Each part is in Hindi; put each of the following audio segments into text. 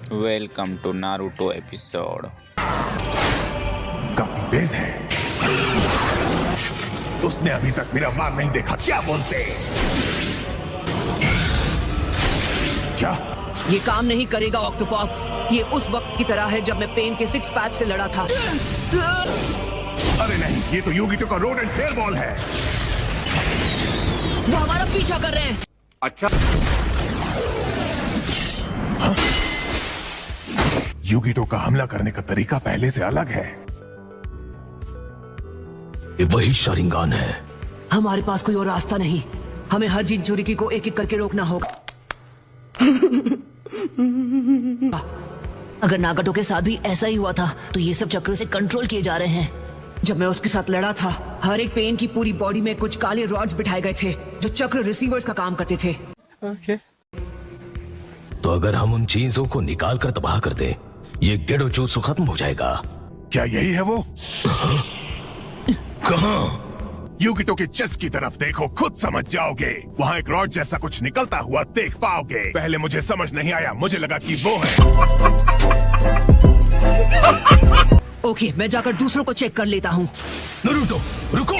Welcome to Naruto episode. काफी तेज है। उसने अभी तक मेरा वार नहीं देखा। क्या बोलते? क्या ये काम नहीं करेगा ऑक्टोपॉक्स। ये उस वक्त की तरह है जब मैं पेन के 6 पैच से लड़ा था। अरे नहीं, ये तो यूगिटो का रोड एंड फेयर बॉल है। वो हमारा पीछा कर रहे हैं। अच्छा, यूगिटो का हमला करने का तरीका पहले से अलग है। ये वही शारिंगान है। हमारे पास कोई और रास्ता नहीं। हमें हर जिनचुरिकी को एक एक करके रोकना होगा। अगर नागाटो के साथ भी ऐसा ही हुआ था तो ये सब चक्र से कंट्रोल किए जा रहे हैं। जब मैं उसके साथ लड़ा था, हर एक पेन की पूरी बॉडी में कुछ काले रॉड्स बिठाए गए थे जो चक्र रिसीवर्स का काम करते थे। तो अगर हम उन चीजों को निकाल कर तबाह कर दे, ये गेडोजूत्सु खत्म हो जाएगा। क्या यही है वो? कहाँ? यूगिटो के चेस्ट की तरफ देखो, खुद समझ जाओगे। वहाँ एक रॉड जैसा कुछ निकलता हुआ देख पाओगे। पहले मुझे समझ नहीं आया, मुझे लगा कि वो है। ओके, मैं जाकर दूसरों को चेक कर लेता हूँ। नारुतो, रुको।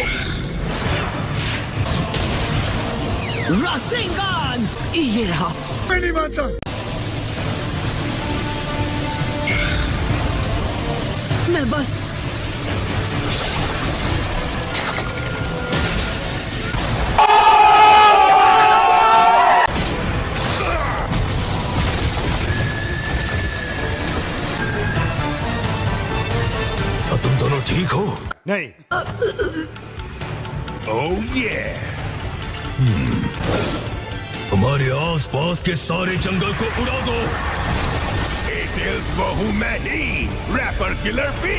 रासेंगान! ये रहा। मैं नहीं मानता। मैं बस तुम दोनों ठीक हो? नहीं। ओह ये हमारे आसपास के सारे जंगल को उड़ा दो। टेल्स वो हूँ मैं ही, रैपर किलर बी।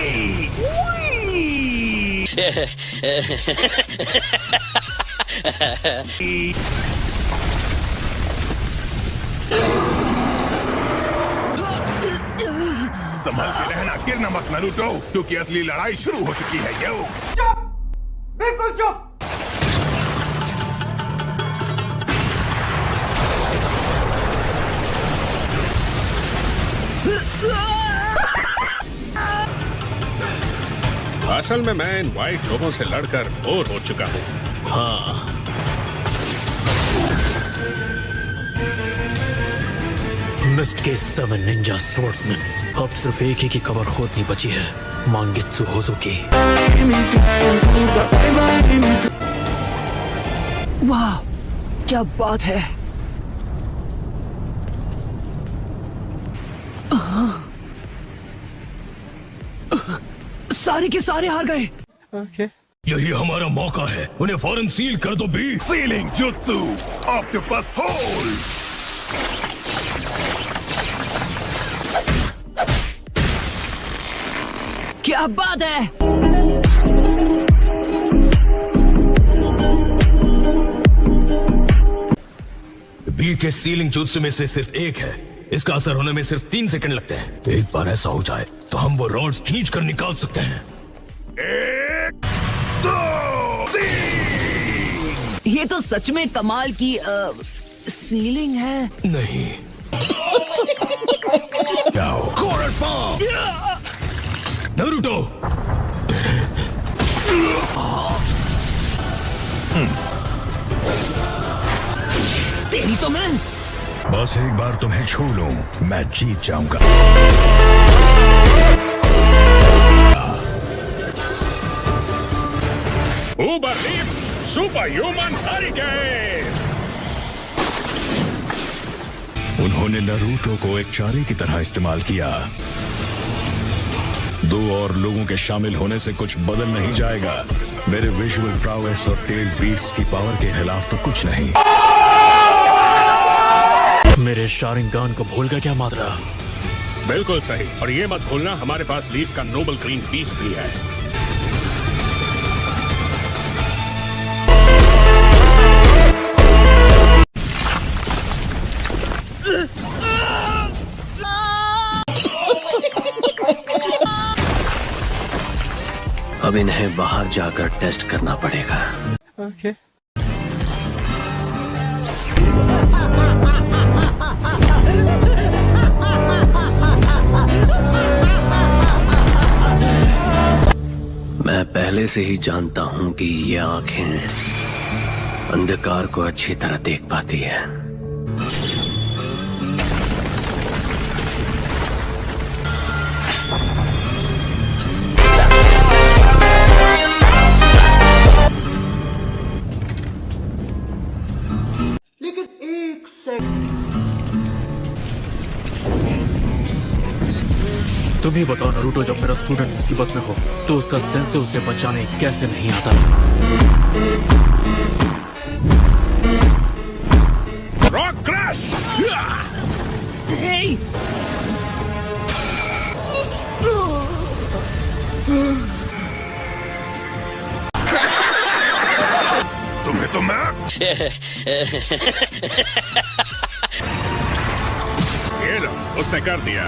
संभल के रहना, गिरना मत नारुतो, क्योंकि असली लड़ाई शुरू हो चुकी है। यो चुप, बिल्कुल चुप। असल में मैं इन व्हाइट लोगों से लड़कर बोर हो चुका हूँ। हाँ, मिस्ट के 7 निंजा स्वॉर्ड्समैन। अब सिर्फ एक ही की कबर खोदनी बची है, मांगेत्सु होज़ुकी। वाह, क्या बात है। सारे के सारे हार गए। यही हमारा मौका है। उन्हें फौरन सील कर दो बी। सीलिंग जुत्सु, ऑक्टोपस होल। क्या बात है। बी के सीलिंग जुत्सु में से सिर्फ एक है। इसका असर होने में सिर्फ 3 सेकंड लगते हैं। तो एक बार ऐसा हो जाए तो हम वो रॉड्स खींच कर निकाल सकते हैं। 1, 2, 3। ये तो सच में कमाल की सीलिंग है। नहीं। जाओ। नारुतो। तेरी तो मैं। बस एक बार तुम्हें छू लूं, मैं जीत जाऊंगा। उबर लीफ सुपर ह्यूमन हरिकेन। उन्होंने नारुतो को एक चारे की तरह इस्तेमाल किया। 2 और लोगों के शामिल होने से कुछ बदल नहीं जाएगा। मेरे विजुअल प्रावेस और टेल बीस्ट की पावर के खिलाफ तो कुछ नहीं। मेरे शारिंगान को भूल गया क्या मात्रा? बिल्कुल सही। और ये मत भूलना, हमारे पास लीफ का नोबल ग्रीन पीस भी है। अब इन्हें बाहर जाकर टेस्ट करना पड़ेगा। पहले से ही जानता हूं कि ये आंखें अंधकार को अच्छी तरह देख पाती है। लेकिन एक सेकंड, तुम ही बताओ नारुतो, जब मेरा स्टूडेंट मुसीबत में हो तो उसका सेंसे उसे बचाने कैसे नहीं आता? Rock crash! तुम्हें तो मैं ये लो, उसने कर दिया।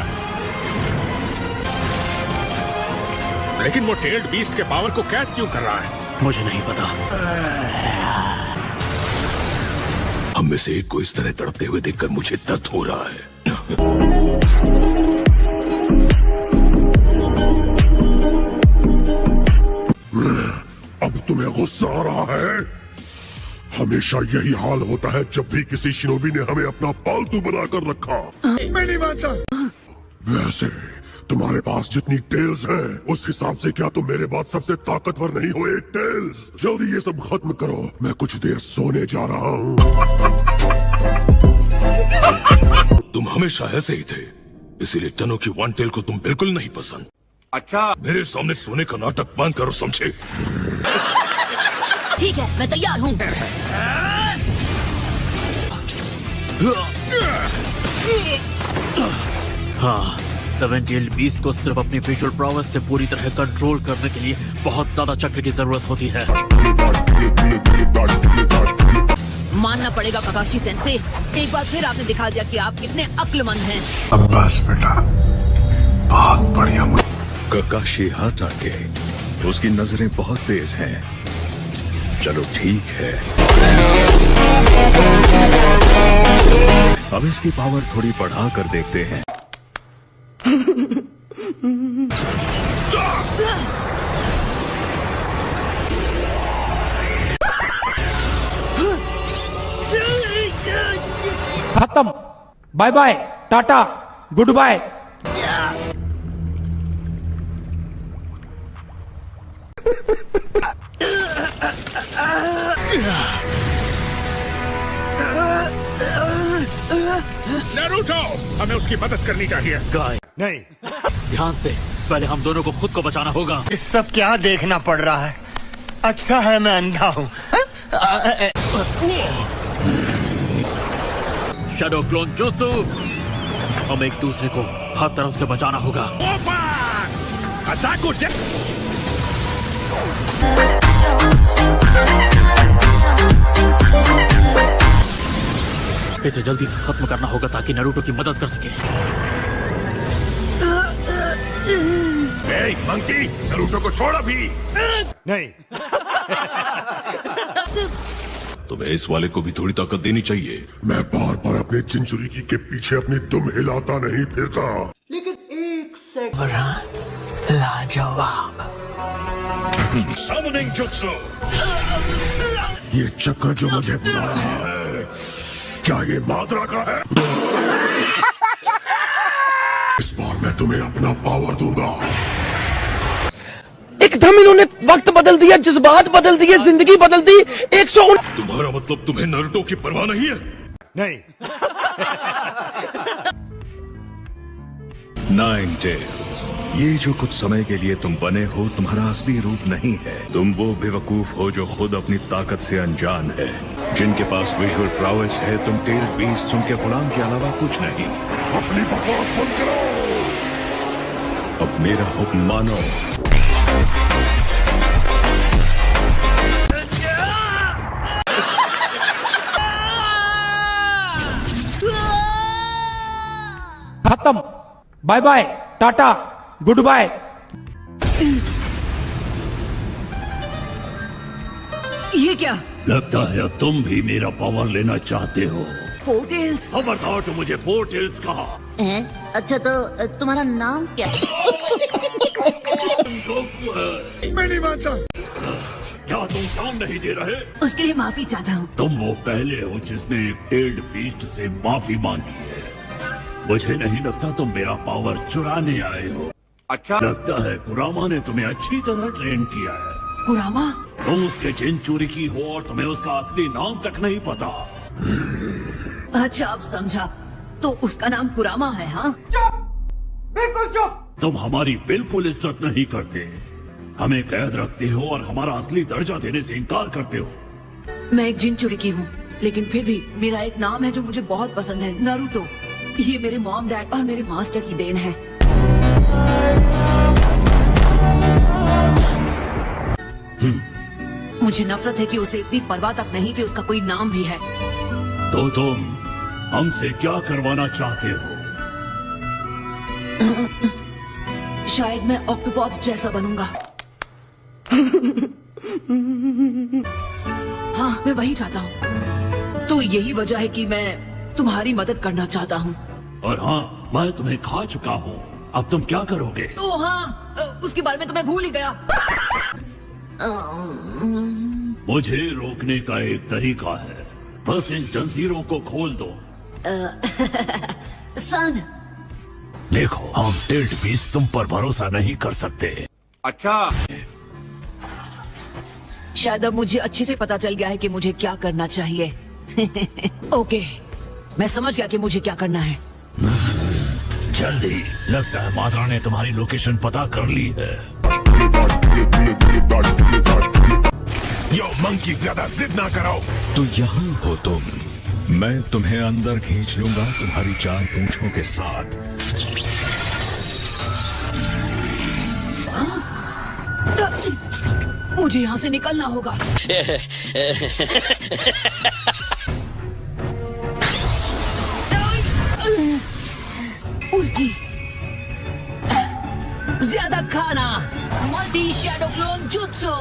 लेकिन वो टेल्ड बीस्ट के पावर को कैद क्यों कर रहा है? मुझे नहीं पता। हम में से एक को इस तरह तड़पते हुए देखकर मुझे दर्द हो रहा है। अब तुम्हें गुस्सा आ रहा है? हमेशा यही हाल होता है जब भी किसी शिनोबी ने हमें अपना पालतू बनाकर रखा। मैं नहीं मानता। वैसे तुम्हारे पास जितनी टेल्स हैं, उस हिसाब से क्या तुम मेरे बाद सबसे ताकतवर नहीं हो? टेल्स, जल्दी ये सब खत्म करो, मैं कुछ देर सोने जा रहा हूँ। तुम हमेशा ऐसे ही थे, इसीलिए टनो की वन टेल को तुम बिल्कुल नहीं पसंद। अच्छा, मेरे सामने सोने का नाटक बंद करो, समझे? ठीक है, मैं तैयार हूँ। हाँ, 7 बीस्ट को सिर्फ अपनी विजुअल प्रॉवर्स से पूरी तरह कंट्रोल करने के लिए बहुत ज्यादा चक्र की जरूरत होती है। मानना पड़ेगा काकाशी सेंसे, एक बार फिर आपने दिखा दिया कि आप कितने अक्लमंद हैं। अब बस बेटा, बहुत बढ़िया। काकाशी हाटाके, उसकी नजरें बहुत तेज हैं। चलो ठीक है, अब इसकी पावर थोड़ी बढ़ा कर देखते हैं। खत्म। Bye bye, tata, goodbye. Naruto, हमें उसकी मदद करनी चाहिए। गाय, नहीं, ध्यान से, पहले हम दोनों को खुद को बचाना होगा। इस सब क्या देखना पड़ रहा है? अच्छा है मैं अंधा हूँ। शैडो क्लोन जोत्सु, हम एक दूसरे को हर तरफ से बचाना होगा। अटाको जे- इसे जल्दी से खत्म करना होगा ताकि नारुतो की मदद कर सके। मंकी, नारुतो को छोड़ अभी। नहीं, तुम्हें इस वाले को भी थोड़ी ताकत देनी चाहिए। मैं बार बार अपने चिंचुरिकी के पीछे अपनी दुम हिलाता नहीं फिरता। लेकिन एक सेकंड। लाजवाब। Summoning Jutsu! ये चक्कर जो मुझे बुला रहा है, क्या ये माद्रा का है? इस बार मैं तुम्हें अपना पावर दूंगा। एकदम इन्होंने वक्त बदल दिया, जज्बात बदल दिए, जिंदगी बदल दी। 109। तुम्हारा मतलब तुम्हें नारुतो की परवाह नहीं है? नहीं। नाइन टेल्स, ये जो कुछ समय के लिए तुम बने हो, तुम्हारा असली रूप नहीं है। तुम वो बेवकूफ हो जो खुद अपनी ताकत से अनजान है। जिनके पास विजुअल प्राउस है, तुम टेल बीस्ट उनके गुलाम के अलावा कुछ नहीं। अपनी बकवास बंद करो। अब मेरा हुक्म मानो। खत्म। Bye bye, tata, goodbye. ये क्या? लगता है अब तुम भी मेरा पावर लेना चाहते हो। 4 टेल्स? खबरदार, तो मुझे 4 टेल्स कहा। अच्छा तो तुम्हारा नाम क्या है? मैं नहीं मानता। क्या तुम काम नहीं दे रहे? उसके लिए माफी चाहता हूँ। तुम वो पहले हो जिसने एक टेल्ड बीस्ट से माफी मांगी है। मुझे नहीं लगता तुम मेरा पावर चुराने आए हो। अच्छा लगता है कुरामा ने तुम्हें अच्छी तरह ट्रेन किया है। कुरामा? तुम उसके जिन चोरी की हो और तुम्हें उसका असली नाम तक नहीं पता। अच्छा अब समझा, तो उसका नाम कुरामा है? हाँ बिल्कुल चुप। तुम हमारी बिल्कुल इज्जत नहीं करते, हमें कैद रखते हो और हमारा असली दर्जा देने से इनकार करते हो। मैं एक जिन चुरी की हूँ, लेकिन फिर भी मेरा एक नाम है जो मुझे बहुत पसंद है, नारुतो। ये मेरे मॉम, डैड और मेरे मास्टर की देन है। मुझे नफरत है कि उसे इतनी परवाह तक नहीं कि उसका कोई नाम भी है। तो तुम हमसे क्या करवाना चाहते हो? शायद मैं ऑक्टोपस जैसा बनूंगा। हाँ मैं वही चाहता हूँ। तो यही वजह है कि मैं तुम्हारी मदद करना चाहता हूँ। और हाँ, मैं तुम्हें खा चुका हूँ। अब तुम क्या करोगे? ओ हाँ, उसके बारे में तो मैं भूल ही गया। मुझे रोकने का एक तरीका है, बस इन जंजीरों को खोल दो। सन देखो, हम टेल्ड बीस्ट तुम पर भरोसा नहीं कर सकते। अच्छा शायद अब मुझे अच्छे से पता चल गया है कि मुझे क्या करना चाहिए। ओके, मैं समझ गया कि मुझे क्या करना है। जल्दी, लगता है मात्रा ने तुम्हारी लोकेशन पता कर ली है। यो मंकी, ज्यादा जिद ना कराओ। तो यहाँ हो तुम, मैं तुम्हें अंदर खींच लूंगा तुम्हारी 4 पूंछों के साथ। मुझे यहाँ से निकलना होगा। उल्टी, ज्यादा खाना, multi shadow clone jutsu.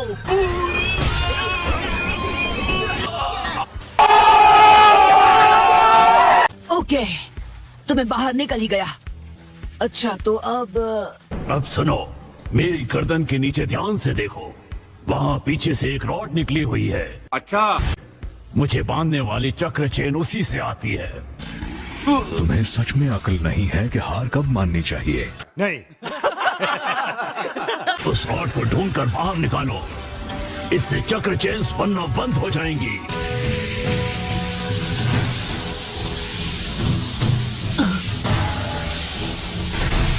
Okay, तो मैं बाहर निकल ही गया। अच्छा तो अब सुनो, मेरी गर्दन के नीचे ध्यान से देखो, वहाँ पीछे से एक रॉड निकली हुई है। अच्छा मुझे बांधने वाली चक्र चेन उसी से आती है। तुम्हें सच में अकल नहीं है कि हार कब माननी चाहिए? नहीं। उस रॉड को ढूंढकर बाहर निकालो, इससे चक्र चेन्स बनना बंद हो जाएंगी।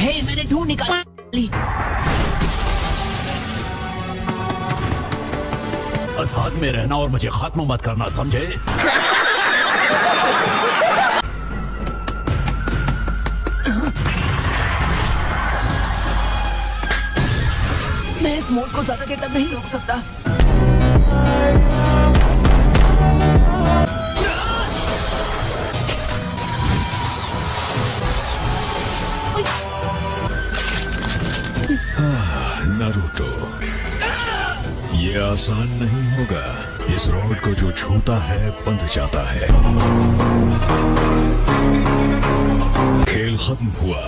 हे, मैंने ढूंढ निकाली। बस हाथ में रहना और मुझे खत्म मत करना, समझे? मैं इस मोड को ज्यादा देर तक नहीं रोक सकता। नारुतो, ये आसान नहीं होगा। इस रॉड को जो छूता है बंध जाता है। खेल खत्म हुआ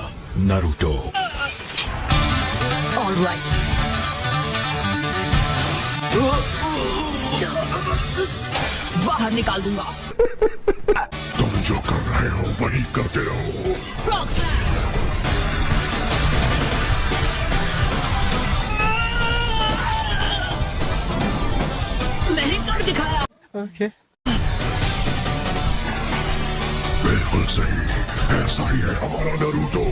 नारुतो। ऑलराइट, बाहर निकाल दूंगा। तुम जो कर रहे हो वही करते रहो। Frog slam. मैंने कर दिखाया। बिल्कुल सही, ऐसा ही है हमारा नारुतो।